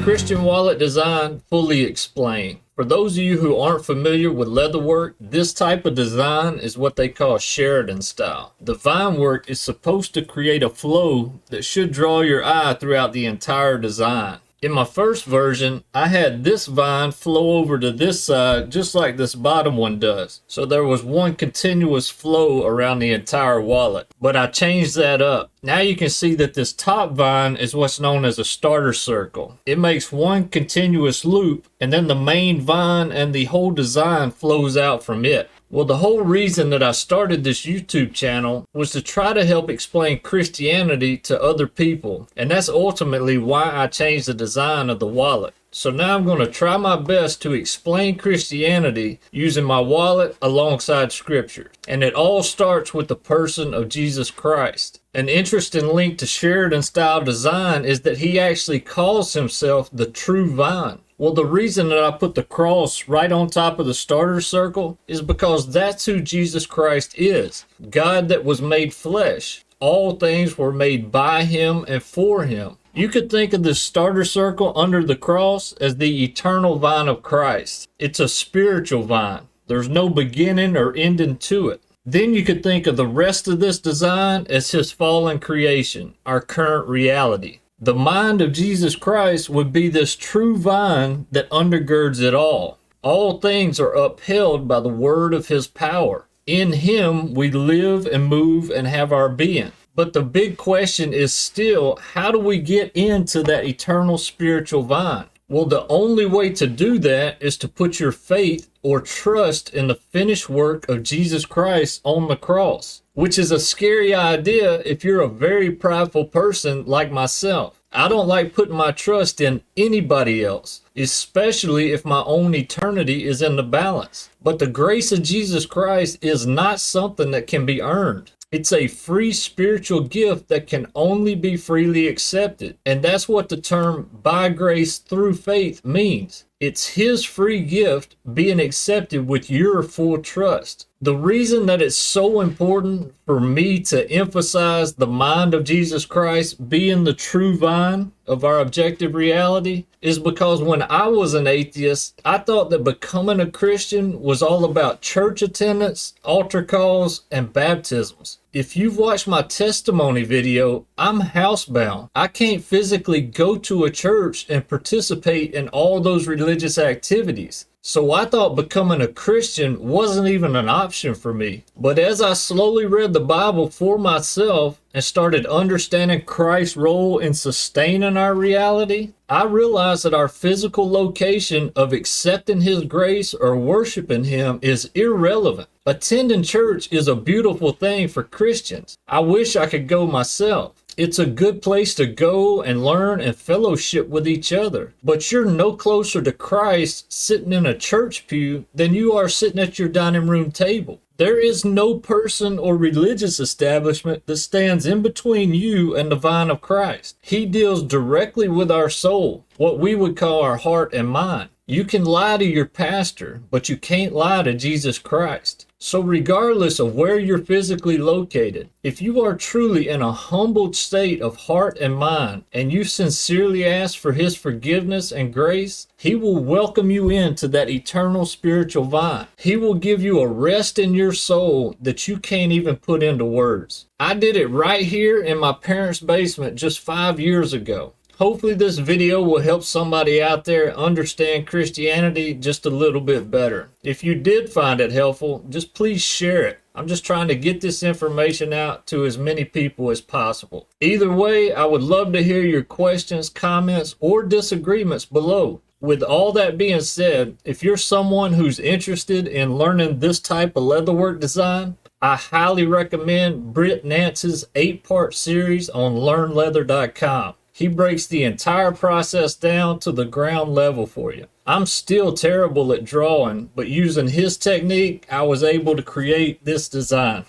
Christian wallet design fully explained. For those of you who aren't familiar with leatherwork, this type of design is what they call Sheridan style. The vine work is supposed to create a flow that should draw your eye throughout the entire design. In my first version, I had this vine flow over to this side just like this bottom one does. So there was one continuous flow around the entire wallet. But I changed that up. Now you can see that this top vine is what's known as a starter circle. It makes one continuous loop and then the main vine and the whole design flows out from it. Well, the whole reason that I started this YouTube channel was to try to help explain Christianity to other people. And that's ultimately why I changed the design of the wallet. So now I'm going to try my best to explain Christianity using my wallet alongside scripture. And it all starts with the person of Jesus Christ. An interesting link to Sheridan style design is that he actually calls himself the true vine. Well, the reason that I put the cross right on top of the starter circle is because that's who Jesus Christ is. God that was made flesh. All things were made by him and for him. You could think of the starter circle under the cross as the eternal vine of Christ. It's a spiritual vine. There's no beginning or ending to it. Then you could think of the rest of this design as his fallen creation, our current reality. The mind of Jesus Christ would be this true vine that undergirds it all. All things are upheld by the word of his power. In him we live and move and have our being. But the big question is still, how do we get into that eternal spiritual vine? Well, the only way to do that is to put your faith or trust in the finished work of Jesus Christ on the cross, which is a scary idea if you're a very prideful person like myself. I don't like putting my trust in anybody else, especially if my own eternity is in the balance. But the grace of Jesus Christ is not something that can be earned. It's a free spiritual gift that can only be freely accepted. And that's what the term by grace through faith means. It's his free gift being accepted with your full trust. The reason that it's so important for me to emphasize the mind of Jesus Christ being the true vine of our objective reality is because when I was an atheist, I thought that becoming a Christian was all about church attendance, altar calls, and baptisms. If you've watched my testimony video, I'm housebound. I can't physically go to a church and participate in all those religious activities. So I thought becoming a Christian wasn't even an option for me. But as I slowly read the Bible for myself and started understanding Christ's role in sustaining our reality, I realized that our physical location of accepting his grace or worshiping him is irrelevant. Attending church is a beautiful thing for Christians. I wish I could go myself. It's a good place to go and learn and fellowship with each other. But you're no closer to Christ sitting in a church pew than you are sitting at your dining room table. There is no person or religious establishment that stands in between you and the vine of Christ. He deals directly with our soul, what we would call our heart and mind. You can lie to your pastor, but you can't lie to Jesus Christ. So regardless of where you're physically located, if you are truly in a humbled state of heart and mind, and you sincerely ask for his forgiveness and grace, he will welcome you into that eternal spiritual vine. He will give you a rest in your soul that you can't even put into words. I did it right here in my parents' basement just 5 years ago. Hopefully this video will help somebody out there understand Christianity just a little bit better. If you did find it helpful, just please share it. I'm just trying to get this information out to as many people as possible. Either way, I would love to hear your questions, comments, or disagreements below. With all that being said, if you're someone who's interested in learning this type of leatherwork design, I highly recommend Britt Nance's 8-part series on LearnLeather.com. He breaks the entire process down to the ground level for you. I'm still terrible at drawing, but using his technique, I was able to create this design.